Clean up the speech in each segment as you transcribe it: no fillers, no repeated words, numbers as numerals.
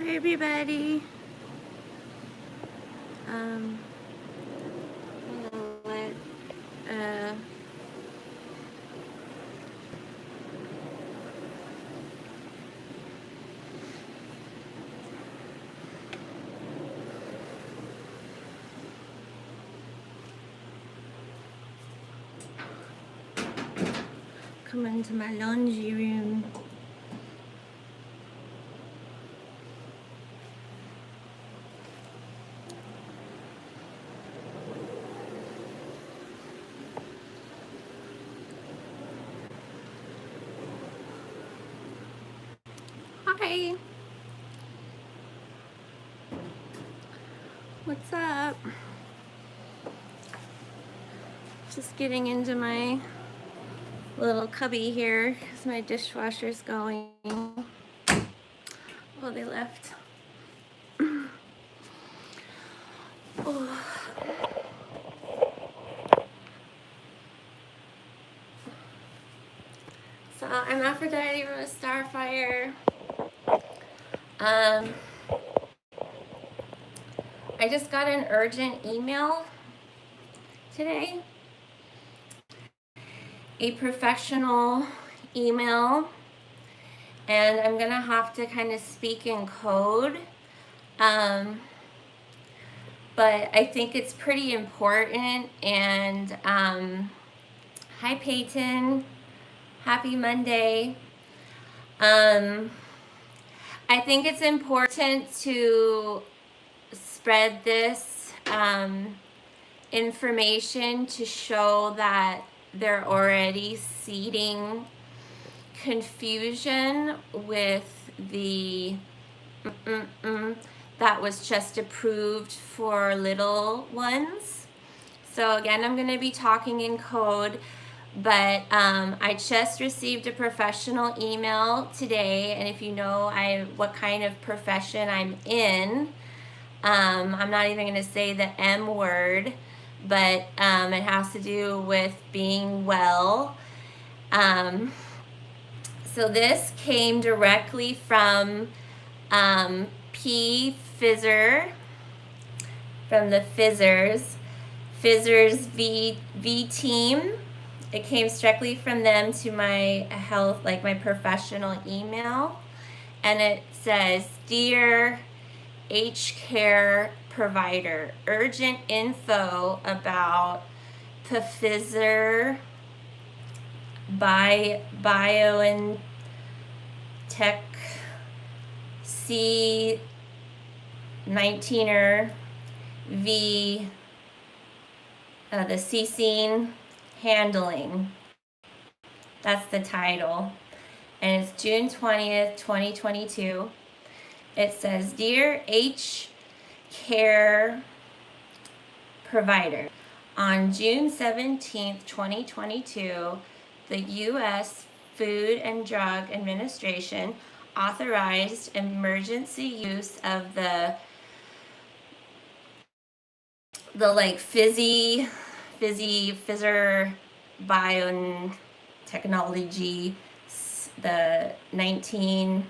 Hi everybody. I'm gonna let come into my laundry room. Hi. What's up? Just getting into my little cubby here because my dishwasher's going. Oh, they left. Oh. So I'm Aphrodite Rose Starfire. I just got an urgent email today. A professional email, and I'm gonna have to kind of speak in code, but I think it's pretty important. And hi Peyton, happy Monday. I think it's important to spread this information to show that they're already seeding confusion with the that was just approved for little ones. So again, I'm going to be talking in code, but I just received a professional email today, and if you know what kind of profession I'm in, I'm not even going to say the M word, but it has to do with being well. So this came directly from P. Fizzer, from the Fizzers V team. It came directly from them to my health, like my professional email, and it says, "Dear H Care provider, urgent info about Pfizer BioNTech C19er V, the cysene handling." That's the title. And it's June 20th, 2022. It says, "Dear H Care provider, on June 17th, 2022, the U.S. Food and Drug Administration authorized emergency use of the like Pfizer biotechnology, the 19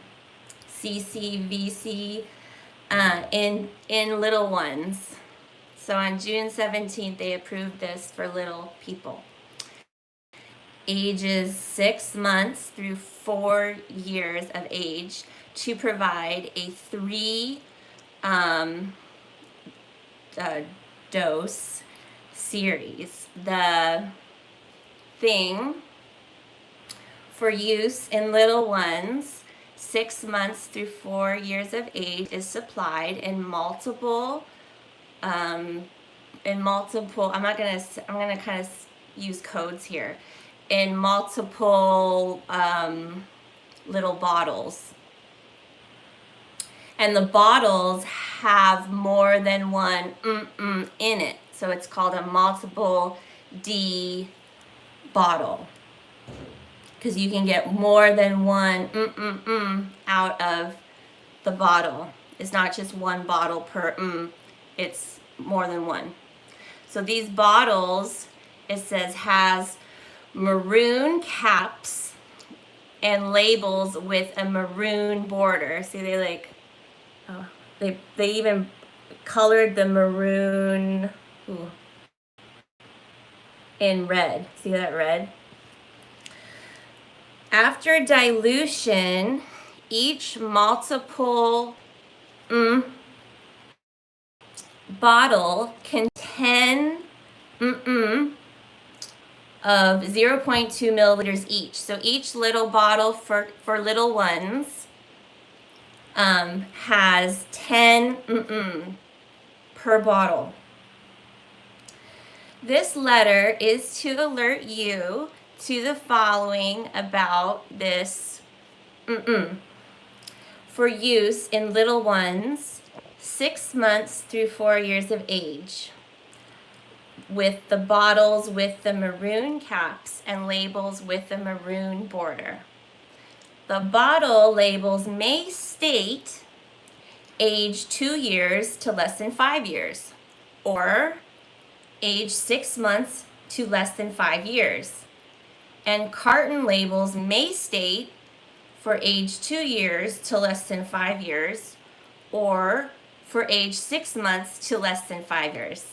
CCVC in little ones." So on June 17th, they approved this for little people, ages 6 months through 4 years of age, to provide a 3 dose series. The thing for use in little ones 6 months through 4 years of age is supplied in multiple I'm gonna kind of use codes here, in multiple little bottles, and the bottles have more than one in it, so it's called a multiple D bottle, because you can get more than one out of the bottle. It's not just one bottle per it's more than one. So these bottles, it says, has maroon caps and labels with a maroon border. See, they like Oh, they even colored the maroon in red. See that red? After dilution, each multiple bottle contains of 0.2 milliliters each. So each little bottle for little ones has 10 per bottle. This letter is to alert you to the following about this for use in little ones 6 months through 4 years of age, with the bottles with the maroon caps and labels with the maroon border. The bottle labels may state age 2 years to less than 5 years, or age 6 months to less than 5 years. And carton labels may state for age 2 years to less than 5 years, or for age 6 months to less than 5 years.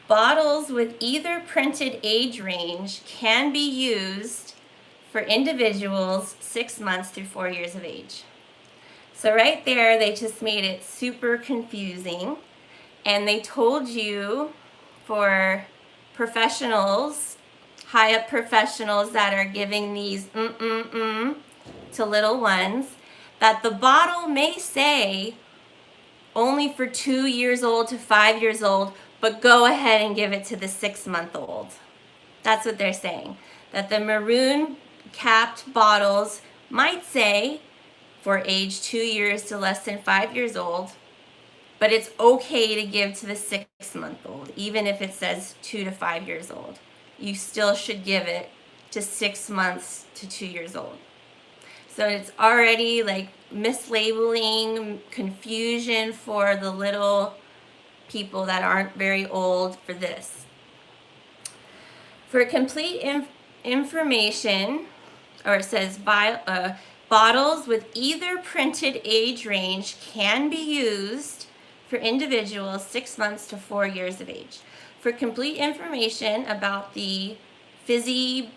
Bottles with either printed age range can be used for individuals 6 months through 4 years of age. So right there, they just made it super confusing. And they told you, for professionals, high up professionals that are giving these to little ones, that the bottle may say only for 2 years old to 5 years old, but go ahead and give it to the 6-month-old. That's what they're saying. That the maroon capped bottles might say for age 2 years to less than 5 years old, but it's okay to give to the 6-month-old, even if it says 2 to 5 years old. You still should give it to 6 months to 2 years old. So it's already like mislabeling, confusion for the little people that aren't very old for this. For complete information, or it says bottles with either printed age range can be used for individuals 6 months to 4 years of age. For complete information about the Fizzy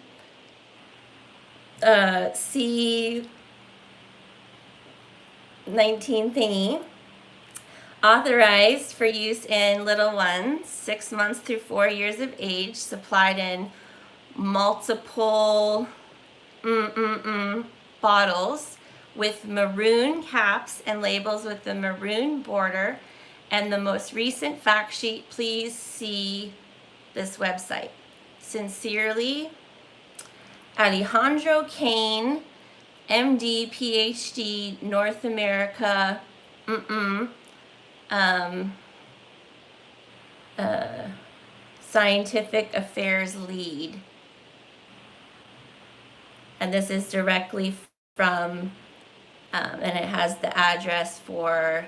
C19 thingy, authorized for use in little ones 6 months through 4 years of age, supplied in multiple bottles with maroon caps and labels with the maroon border. And the most recent fact sheet, please see this website. Sincerely, Alejandro Kane, MD, PhD, North America, Scientific Affairs Lead. And this is directly from, and it has the address for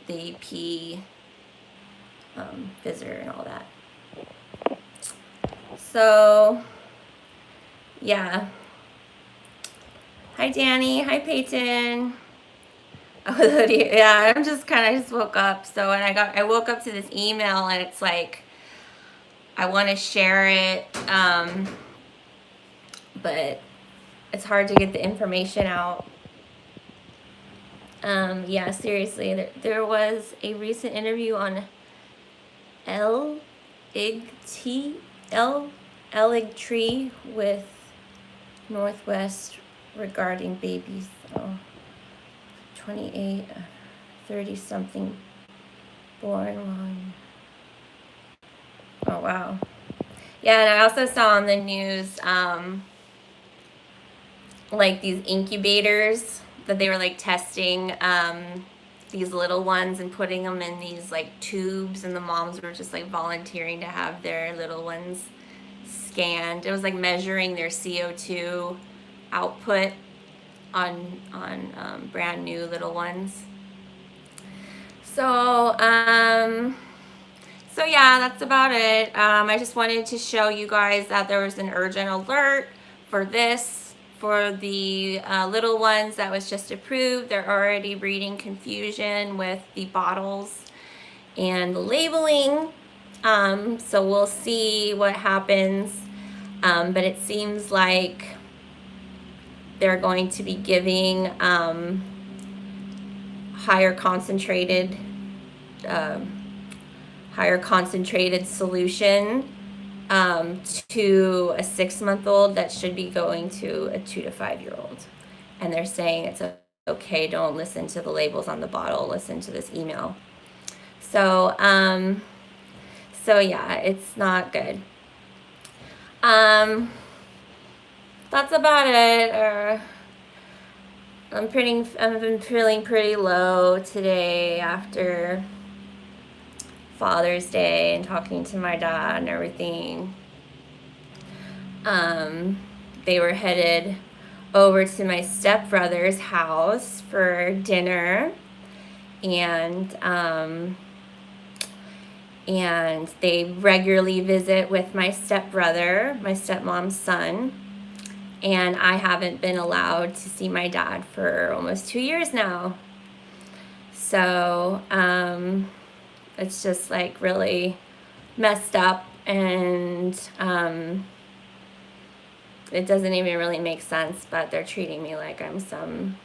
the P Fizzer and all that. So, yeah. Hi, Danny. Hi, Peyton. Oh, yeah, I'm just kind of just woke up. So, and I woke up to this email, and it's like, I want to share it, but it's hard to get the information out. Yeah, seriously, there was a recent interview on Eligtree with Northwest regarding babies. 28, 30-something born long. Oh, wow. Yeah, and I also saw on the news, like these incubators that they were like testing these little ones and putting them in these like tubes, and the moms were just like volunteering to have their little ones scanned. It was like measuring their CO2 output on brand new little ones. So yeah, that's about it. I just wanted to show you guys that there was an urgent alert for this for the little ones that was just approved. They're already breeding confusion with the bottles and the labeling. So we'll see what happens. But it seems like they're going to be giving higher concentrated solution to a 6-month-old that should be going to a 2 to 5-year-old. And they're saying it's okay, don't listen to the labels on the bottle, listen to this email. So yeah, it's not good. That's about it. I've been feeling pretty low today after Father's Day and talking to my dad and everything. They were headed over to my stepbrother's house for dinner, and they regularly visit with my stepbrother, my stepmom's son, and I haven't been allowed to see my dad for almost 2 years now. So it's just like really messed up, and it doesn't even really make sense, but they're treating me like I'm some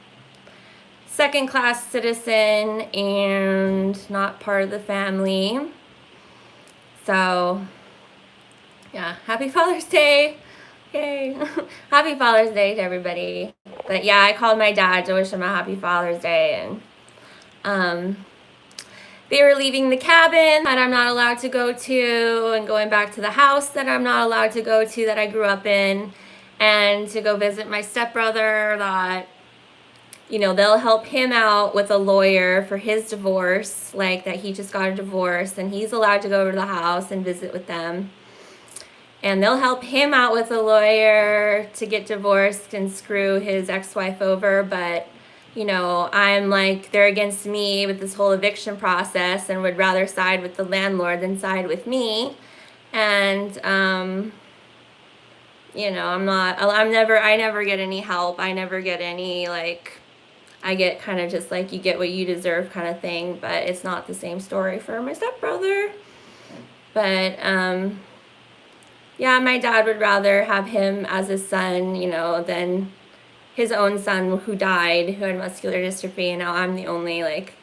second-class citizen and not part of the family. So yeah, happy Father's Day. Yay. Happy Father's Day to everybody. But yeah, I called my dad to wish him a happy Father's Day, and they were leaving the cabin that I'm not allowed to go to and going back to the house that I'm not allowed to go to that I grew up in, and to go visit my stepbrother that, you know, they'll help him out with a lawyer for his divorce, like that he just got a divorce and he's allowed to go over to the house and visit with them. And they'll help him out with a lawyer to get divorced and screw his ex-wife over. But, you know, I'm like, they're against me with this whole eviction process and would rather side with the landlord than side with me. And, you know, I never get any help. I never get any, like, I get kind of just like, you get what you deserve kind of thing. But it's not the same story for my stepbrother. But, yeah, my dad would rather have him as his son, you know, than his own son who died, who had muscular dystrophy, and now I'm the only, like,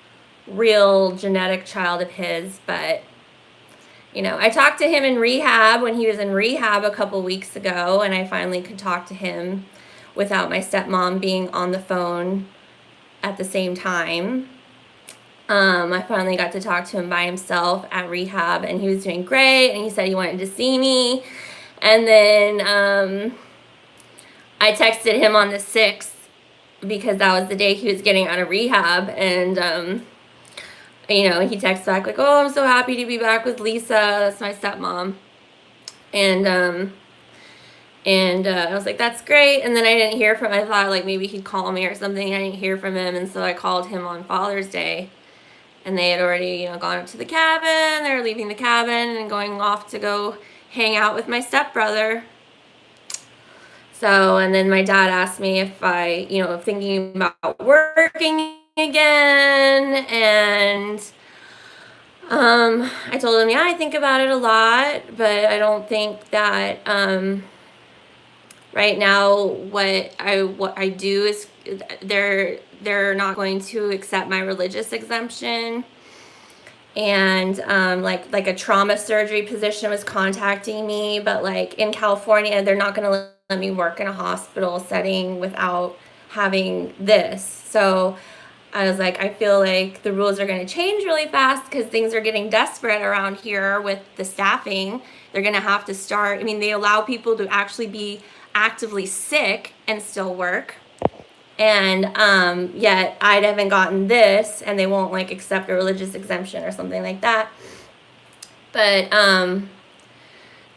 real genetic child of his. But, you know, I talked to him in rehab when he was in rehab a couple weeks ago, and I finally could talk to him without my stepmom being on the phone at the same time. I finally got to talk to him by himself at rehab, and he was doing great, and he said he wanted to see me. And then I texted him on the 6th because that was the day he was getting out of rehab, and you know, he texted back like, "Oh, I'm so happy to be back with Lisa." That's my stepmom. And I was like, "That's great." And then I didn't hear from him. I thought like maybe he'd call me or something. I didn't hear from him, and so I called him on Father's Day. And they had already, you know, gone up to the cabin. They were leaving the cabin and going off to go hang out with my stepbrother. So, and then my dad asked me if I, you know, thinking about working again. And I told him, yeah, I think about it a lot, but I don't think that right now what I do is they're not going to accept my religious exemption. And like a trauma surgery physician was contacting me, but like in California, they're not going to let me work in a hospital setting without having this. So I was like, I feel like the rules are going to change really fast because things are getting desperate around here with the staffing. They're going to have to start. I mean, they allow people to actually be actively sick and still work. And yet I haven't gotten this, and they won't like accept a religious exemption or something like that. But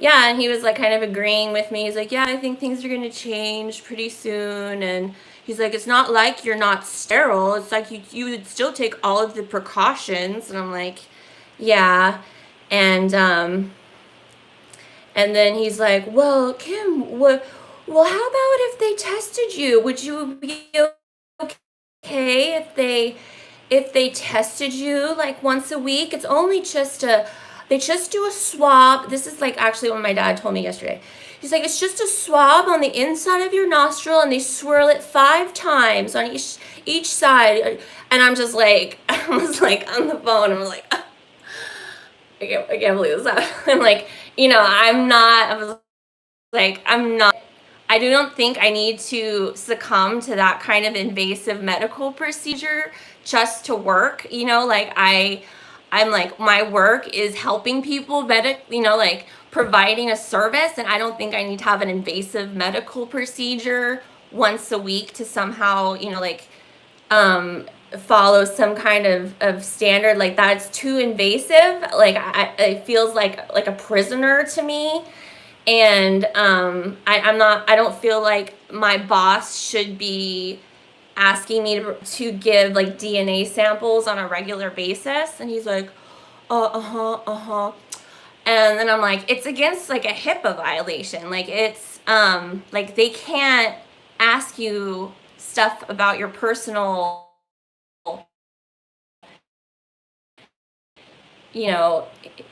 yeah, and he was like kind of agreeing with me. He's like, yeah, I think things are going to change pretty soon. And he's like, it's not like you're not sterile. It's like you would still take all of the precautions. And I'm like, yeah. And then he's like, well, Kim, well, how about if they tested you? Would you be okay if they tested you like once a week? It's only just they just do a swab. This is like actually what my dad told me yesterday. He's like, it's just a swab on the inside of your nostril, and they swirl it 5 times on each side. And I'm just like, I was like on the phone. I'm like, I can't believe this. I'm like, I'm not. I was like, I'm not. I don't think I need to succumb to that kind of invasive medical procedure just to work. Like I'm like, my work is helping people like providing a service, and I don't think I need to have an invasive medical procedure once a week to somehow, like follow some kind of standard like that. It's too invasive. Like it feels like a prisoner to me. And I don't feel like my boss should be asking me to give like DNA samples on a regular basis. And he's like, uh-huh. And then I'm like, it's against like a HIPAA violation. Like it's like they can't ask you stuff about your personal,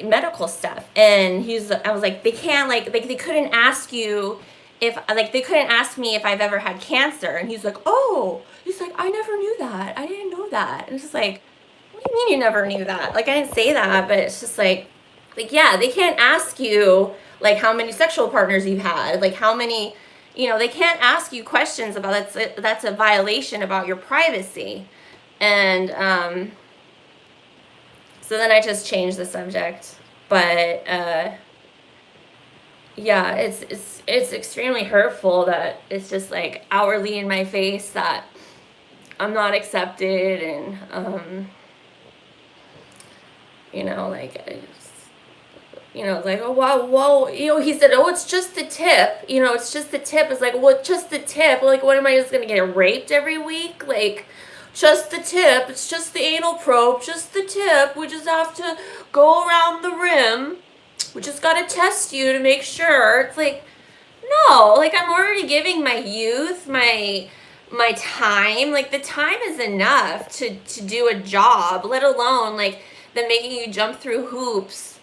medical stuff. And I was like, they can't like they couldn't ask you if like they couldn't ask me if I've ever had cancer. And he's like, oh, he's like, I never knew that. I didn't know that. And it's just like, what do you mean you never knew that? Like, I didn't say that, but it's just like, yeah, they can't ask you like how many sexual partners you've had, like how many, they can't ask you questions about that's a violation about your privacy. And so then I just changed the subject. But yeah, it's extremely hurtful that it's just like hourly in my face that I'm not accepted. And like like, oh wow, whoa, he said, oh, it's just the tip, it's just the tip. It's like, well, just the tip. Like, what am I just gonna get raped every week? Like, just the tip. It's just the anal probe, just the tip. We just have to go around the rim. We just gotta test you to make sure. It's like, no, like I'm already giving my youth, my time. Like the time is enough to do a job, let alone like them making you jump through hoops.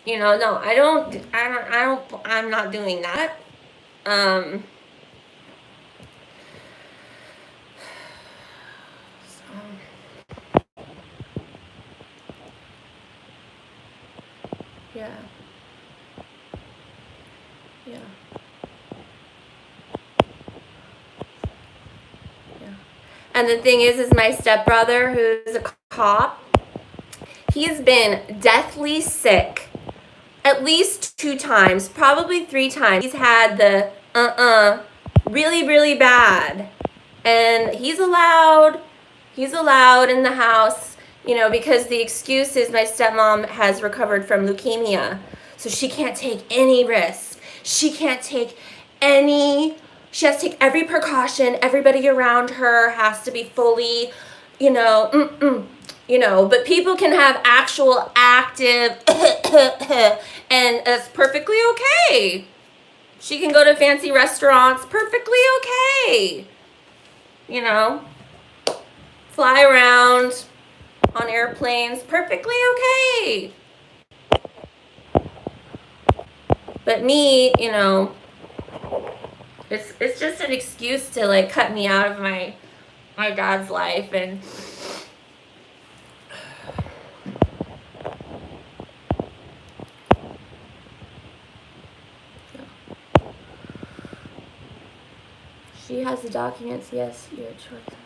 No, I'm not doing that. Yeah. Yeah. And the thing is my stepbrother, who's a cop, he's been deathly sick at least 2 times, probably 3 times. He's had the really, really bad. And he's allowed in the house, because the excuse is my stepmom has recovered from leukemia. So she can't take any risks. She has to take every precaution. Everybody around her has to be fully, but people can have actual active, and that's perfectly okay. She can go to fancy restaurants, perfectly okay. Fly around on airplanes, perfectly okay. But me, it's just an excuse to like cut me out of my dad's life. And she has the documents, yes, your choice.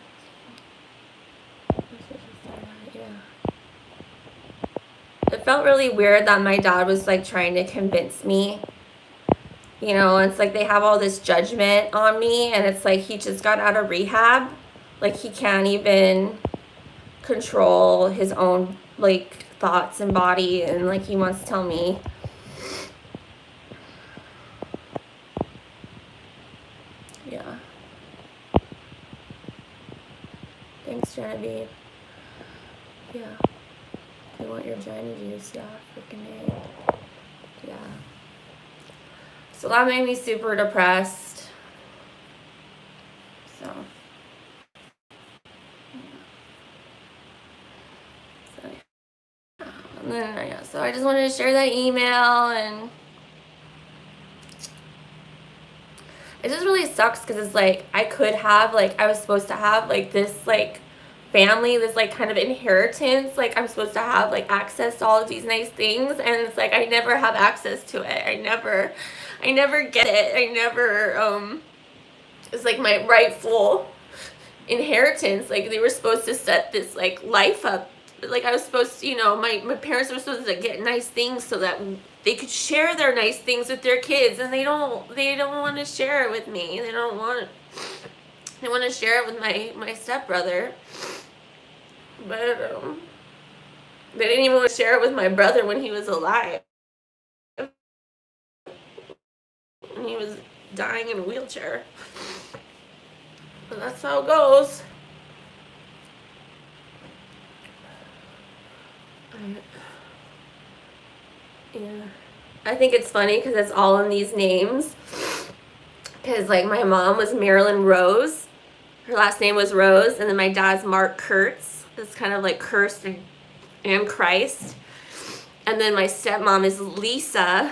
Yeah. It felt really weird that my dad was like trying to convince me. It's like they have all this judgment on me, and it's like he just got out of rehab. Like he can't even control his own like thoughts and body, and like he wants to tell me. Yeah. Thanks, Genevieve. Yeah. You want your China juice? Yeah, freaking A. Yeah. So that made me super depressed. Yeah, so I just wanted to share that email, and it just really sucks because it's like I could have, like, I was supposed to have like this like family, this like kind of inheritance, like I'm supposed to have like access to all of these nice things, and it's like I never have access to it. I never get it. I never it's like my rightful inheritance. Like they were supposed to set this like life up, like I was supposed to, you know, my parents were supposed to get nice things so that they could share their nice things with their kids, and they don't want to share it with me. They want to share it with my stepbrother, but they didn't even want to share it with my brother when he was alive, when he was dying in a wheelchair. But that's how it goes. Yeah, I think it's funny because it's all in these names. Because like my mom was Marilyn Rose, her last name was Rose, and then my dad's Mark Kurtz. It's kind of like cursed and Christ. And then my stepmom is Lisa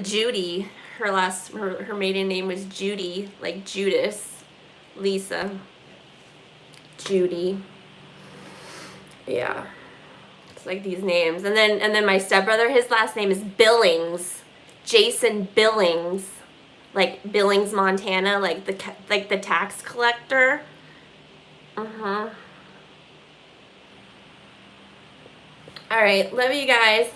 Judy. Her maiden name was Judy, like Judas. Lisa Judy. Yeah. It's like these names. And then my stepbrother, his last name is Billings. Jason Billings. Like Billings, Montana, like the tax collector. All right, love you guys.